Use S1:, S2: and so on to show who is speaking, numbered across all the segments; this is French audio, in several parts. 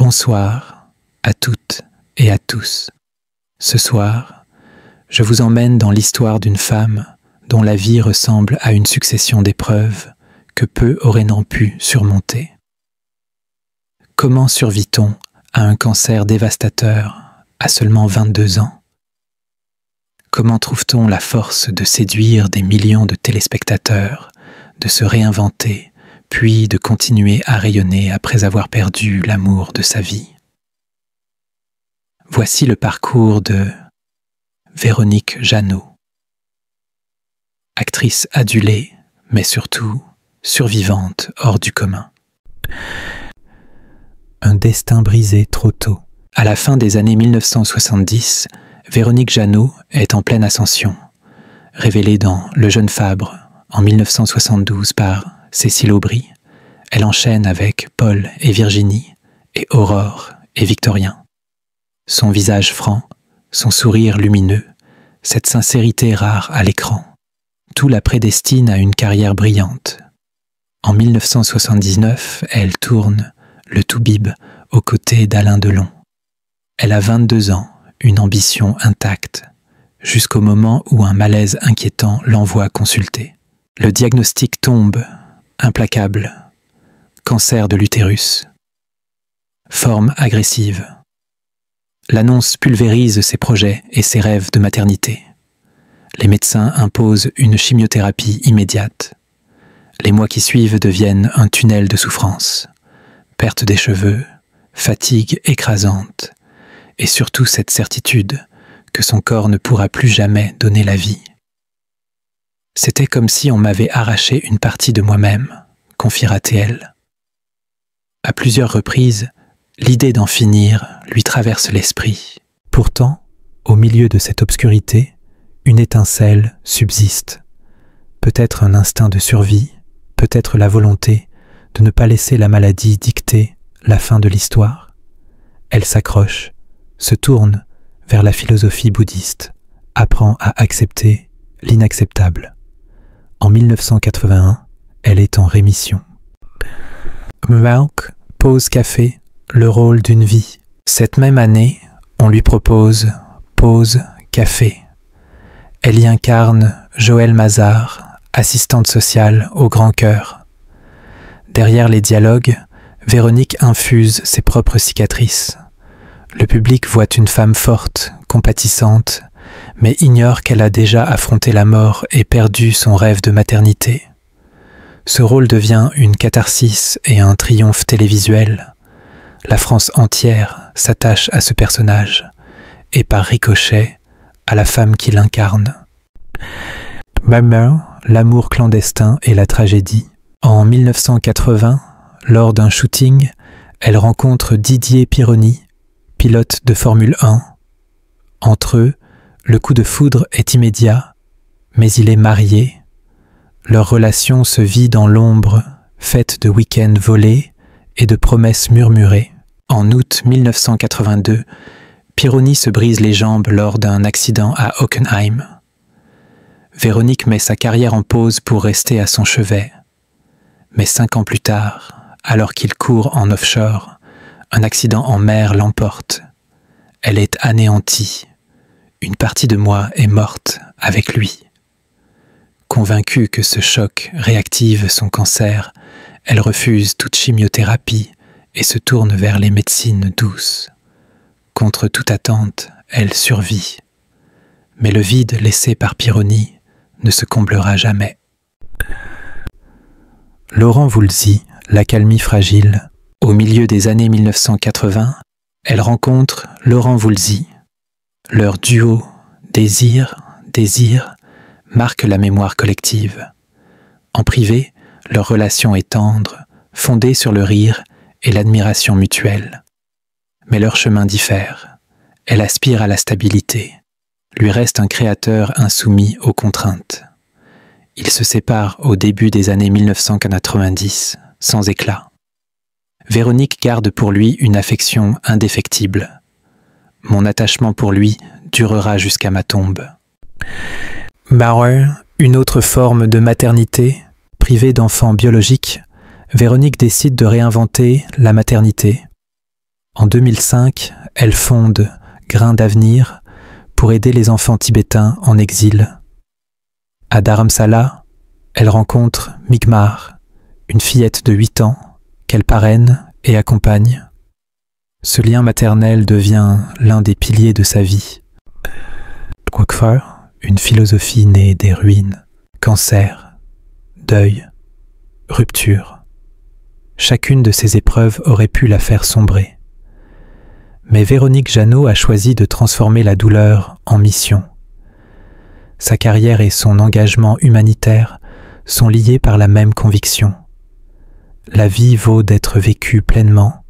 S1: Bonsoir à toutes et à tous. Ce soir, je vous emmène dans l'histoire d'une femme dont la vie ressemble à une succession d'épreuves que peu auraient pu surmonter. Comment survit-on à un cancer dévastateur à seulement 22 ans? Comment trouve-t-on la force de séduire des millions de téléspectateurs, de se réinventer, puis de continuer à rayonner après avoir perdu l'amour de sa vie? Voici le parcours de Véronique Jeannot. Actrice adulée, mais surtout survivante hors du commun. Un destin brisé trop tôt. À la fin des années 1970, Véronique Jeannot est en pleine ascension. Révélée dans Le Jeune Fabre en 1972 par Cécile Aubry, elle enchaîne avec Paul et Virginie et Aurore et Victorien. Son visage franc, son sourire lumineux, cette sincérité rare à l'écran, tout la prédestine à une carrière brillante. En 1979, elle tourne Le Toubib aux côtés d'Alain Delon. Elle a 22 ans, une ambition intacte, jusqu'au moment où un malaise inquiétant l'envoie consulter. Le diagnostic tombe, implacable. Cancer de l'utérus. Forme agressive. L'annonce pulvérise ses projets et ses rêves de maternité. Les médecins imposent une chimiothérapie immédiate. Les mois qui suivent deviennent un tunnel de souffrance. Perte des cheveux, fatigue écrasante, et surtout cette certitude que son corps ne pourra plus jamais donner la vie. C'était comme si on m'avait arraché une partie de moi-même, confiera-t-elle. À plusieurs reprises, l'idée d'en finir lui traverse l'esprit. Pourtant, au milieu de cette obscurité, une étincelle subsiste. Peut-être un instinct de survie, peut-être la volonté de ne pas laisser la maladie dicter la fin de l'histoire. Elle s'accroche, se tourne vers la philosophie bouddhiste, apprend à accepter l'inacceptable. En 1981, elle est en rémission. Milk, Pause Café, le rôle d'une vie. Cette même année, on lui propose Pause Café. Elle y incarne Joëlle Mazar, assistante sociale au grand cœur. Derrière les dialogues, Véronique infuse ses propres cicatrices. Le public voit une femme forte, compatissante, mais ignore qu'elle a déjà affronté la mort et perdu son rêve de maternité. Ce rôle devient une catharsis et un triomphe télévisuel. La France entière s'attache à ce personnage, et par ricochet, à la femme qui l'incarne. Murmur, l'amour clandestin et la tragédie. En 1980, lors d'un shooting, elle rencontre Didier Pironi, pilote de Formule 1. Entre eux, le coup de foudre est immédiat, mais il est marié. Leur relation se vit dans l'ombre, faite de week-ends volés et de promesses murmurées. En août 1982, Pironi se brise les jambes lors d'un accident à Hockenheim. Véronique met sa carrière en pause pour rester à son chevet. Mais 5 ans plus tard, alors qu'il court en offshore, un accident en mer l'emporte. Elle est anéantie. Une partie de moi est morte avec lui. Convaincue que ce choc réactive son cancer, elle refuse toute chimiothérapie et se tourne vers les médecines douces. Contre toute attente, elle survit. Mais le vide laissé par Pironi ne se comblera jamais. Laurent Voulzy, l'accalmie fragile. Au milieu des années 1980, elle rencontre Laurent Voulzy. Leur duo Désir, Désir marque la mémoire collective. En privé, leur relation est tendre, fondée sur le rire et l'admiration mutuelle. Mais leurs chemins diffèrent. Elle aspire à la stabilité. Lui reste un créateur insoumis aux contraintes. Ils se séparent au début des années 1990, sans éclat. Véronique garde pour lui une affection indéfectible. Mon attachement pour lui durera jusqu'à ma tombe. Bauer, une autre forme de maternité, privée d'enfants biologiques, Véronique décide de réinventer la maternité. En 2005, elle fonde Grain d'avenir pour aider les enfants tibétains en exil. À Dharamsala, elle rencontre Migmar, une fillette de 8 ans qu'elle parraine et accompagne. Ce lien maternel devient l'un des piliers de sa vie. Drukgyal, une philosophie née des ruines, cancer, deuil, rupture. Chacune de ces épreuves aurait pu la faire sombrer. Mais Véronique Jeannot a choisi de transformer la douleur en mission. Sa carrière et son engagement humanitaire sont liés par la même conviction. La vie vaut d'être vécue pleinement,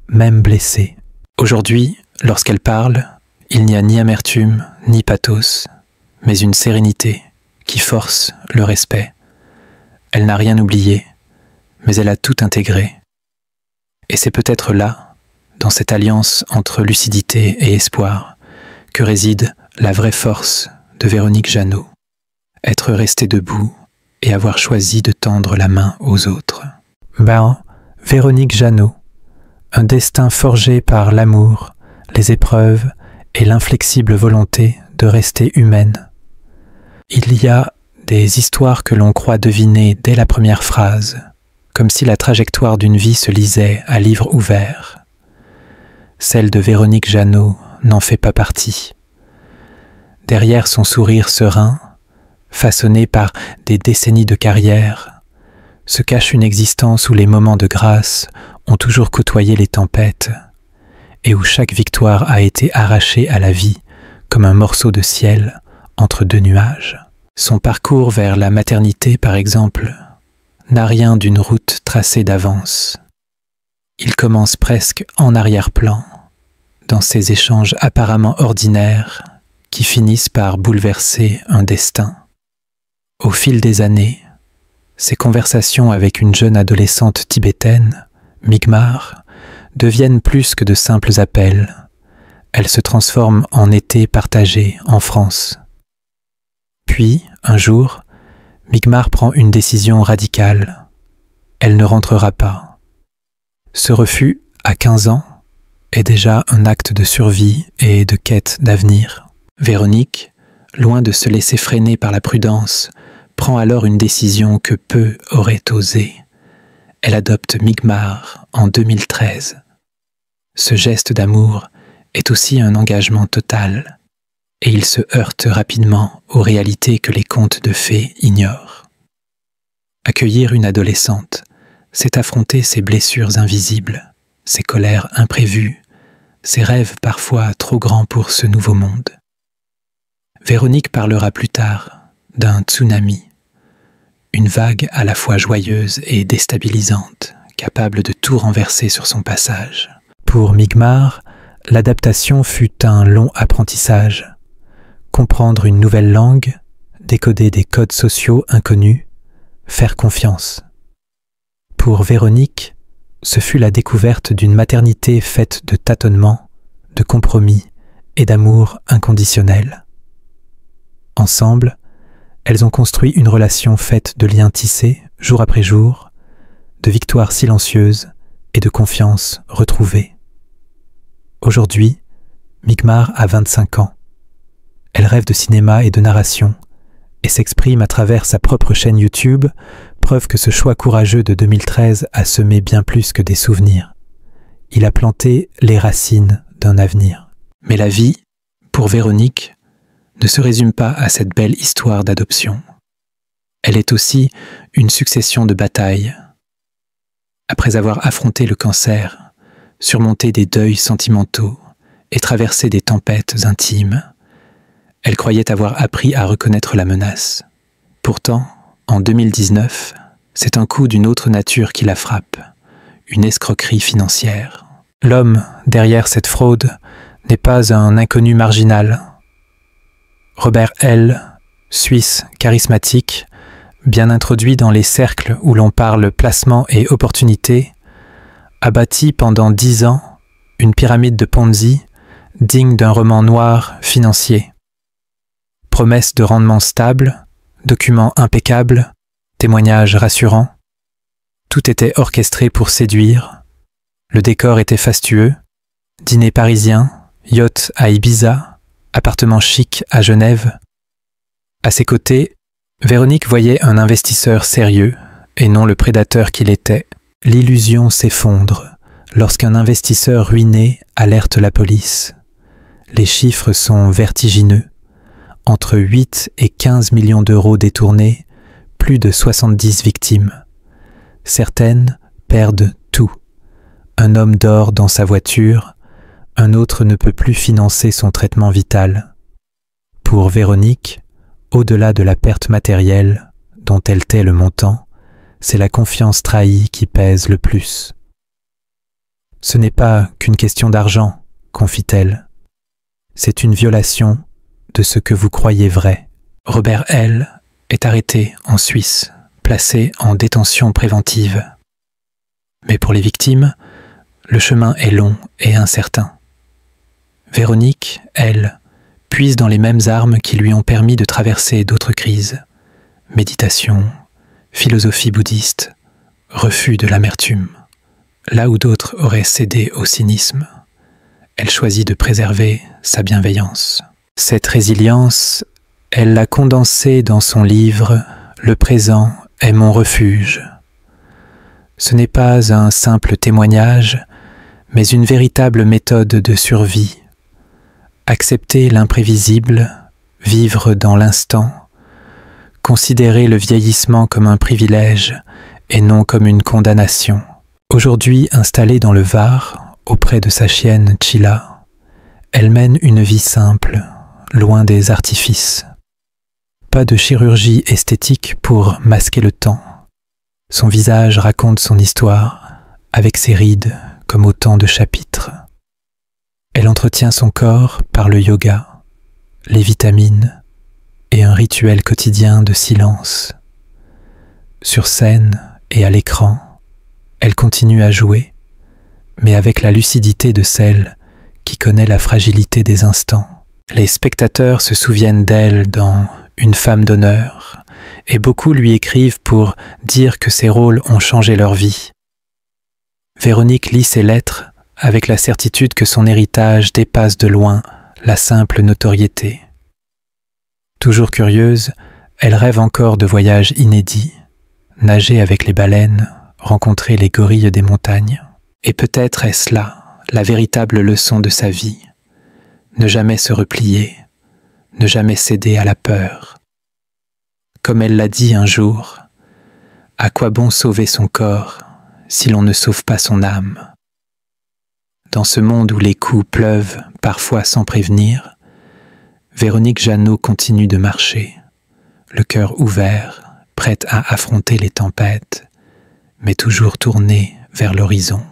S1: même blessée. Aujourd'hui, lorsqu'elle parle, il n'y a ni amertume, ni pathos, mais une sérénité qui force le respect. Elle n'a rien oublié, mais elle a tout intégré. Et c'est peut-être là, dans cette alliance entre lucidité et espoir, que réside la vraie force de Véronique Jeannot. Être restée debout et avoir choisi de tendre la main aux autres. Véronique Jeannot, un destin forgé par l'amour, les épreuves et l'inflexible volonté de rester humaine. Il y a des histoires que l'on croit deviner dès la première phrase, comme si la trajectoire d'une vie se lisait à livre ouvert. Celle de Véronique Jeannot n'en fait pas partie. Derrière son sourire serein, façonné par des décennies de carrière, se cache une existence où les moments de grâce ont toujours côtoyé les tempêtes et où chaque victoire a été arrachée à la vie comme un morceau de ciel entre deux nuages. Son parcours vers la maternité, par exemple, n'a rien d'une route tracée d'avance. Il commence presque en arrière-plan, dans ces échanges apparemment ordinaires qui finissent par bouleverser un destin. Au fil des années, ces conversations avec une jeune adolescente tibétaine, Migmar, deviennent plus que de simples appels. Elles se transforment en étés partagés en France. Puis, un jour, Migmar prend une décision radicale. Elle ne rentrera pas. Ce refus, à 15 ans, est déjà un acte de survie et de quête d'avenir. Véronique, loin de se laisser freiner par la prudence, prend alors une décision que peu auraient osé. Elle adopte Migmar en 2013. Ce geste d'amour est aussi un engagement total, et il se heurte rapidement aux réalités que les contes de fées ignorent. Accueillir une adolescente, c'est affronter ses blessures invisibles, ses colères imprévues, ses rêves parfois trop grands pour ce nouveau monde. Véronique parlera plus tard d'un tsunami, une vague à la fois joyeuse et déstabilisante, capable de tout renverser sur son passage. Pour Migmar, l'adaptation fut un long apprentissage. Comprendre une nouvelle langue, décoder des codes sociaux inconnus, faire confiance. Pour Véronique, ce fut la découverte d'une maternité faite de tâtonnements, de compromis et d'amour inconditionnel. Ensemble, elles ont construit une relation faite de liens tissés jour après jour, de victoires silencieuses et de confiance retrouvée. Aujourd'hui, Migmar a 25 ans. Elle rêve de cinéma et de narration et s'exprime à travers sa propre chaîne YouTube, preuve que ce choix courageux de 2013 a semé bien plus que des souvenirs. Il a planté les racines d'un avenir. Mais la vie, pour Véronique, ne se résume pas à cette belle histoire d'adoption. Elle est aussi une succession de batailles. Après avoir affronté le cancer, surmonté des deuils sentimentaux et traversé des tempêtes intimes, elle croyait avoir appris à reconnaître la menace. Pourtant, en 2019, c'est un coup d'une autre nature qui la frappe, une escroquerie financière. L'homme derrière cette fraude n'est pas un inconnu marginal. Robert L., Suisse charismatique, bien introduit dans les cercles où l'on parle placement et opportunité, a bâti pendant 10 ans une pyramide de Ponzi digne d'un roman noir financier. Promesses de rendement stable, documents impeccables, témoignages rassurants. Tout était orchestré pour séduire. Le décor était fastueux, Dîner parisien, yacht à Ibiza, appartement chic à Genève. À ses côtés, Véronique voyait un investisseur sérieux et non le prédateur qu'il était. L'illusion s'effondre lorsqu'un investisseur ruiné alerte la police. Les chiffres sont vertigineux. Entre 8 et 15 millions d'euros détournés, plus de 70 victimes. Certaines perdent tout. Un homme dort dans sa voiture, un autre ne peut plus financer son traitement vital. Pour Véronique, au-delà de la perte matérielle, dont elle tait le montant, c'est la confiance trahie qui pèse le plus. « Ce n'est pas qu'une question d'argent, confie-t-elle. C'est une violation de ce que vous croyez vrai. » Robert L. est arrêté en Suisse, placé en détention préventive. Mais pour les victimes, le chemin est long et incertain. Véronique, elle, puise dans les mêmes armes qui lui ont permis de traverser d'autres crises. Méditation, philosophie bouddhiste, refus de l'amertume. Là où d'autres auraient cédé au cynisme, elle choisit de préserver sa bienveillance. Cette résilience, elle l'a condensée dans son livre « Le présent est mon refuge ». Ce n'est pas un simple témoignage, mais une véritable méthode de survie. Accepter l'imprévisible, vivre dans l'instant, considérer le vieillissement comme un privilège et non comme une condamnation. Aujourd'hui installée dans le Var, auprès de sa chienne Chila, elle mène une vie simple, loin des artifices. Pas de chirurgie esthétique pour masquer le temps. Son visage raconte son histoire, avec ses rides comme autant de chapitres. Elle entretient son corps par le yoga, les vitamines et un rituel quotidien de silence. Sur scène et à l'écran, elle continue à jouer, mais avec la lucidité de celle qui connaît la fragilité des instants. Les spectateurs se souviennent d'elle dans « Une femme d'honneur » et beaucoup lui écrivent pour dire que ses rôles ont changé leur vie. Véronique lit ses lettres avec la certitude que son héritage dépasse de loin la simple notoriété. Toujours curieuse, elle rêve encore de voyages inédits, nager avec les baleines, rencontrer les gorilles des montagnes. Et peut-être est-ce là la véritable leçon de sa vie. Ne jamais se replier, ne jamais céder à la peur. Comme elle l'a dit un jour, « À quoi bon sauver son corps si l'on ne sauve pas son âme ?» Dans ce monde où les coups pleuvent parfois sans prévenir, Véronique Jeannot continue de marcher, le cœur ouvert, prête à affronter les tempêtes, mais toujours tournée vers l'horizon.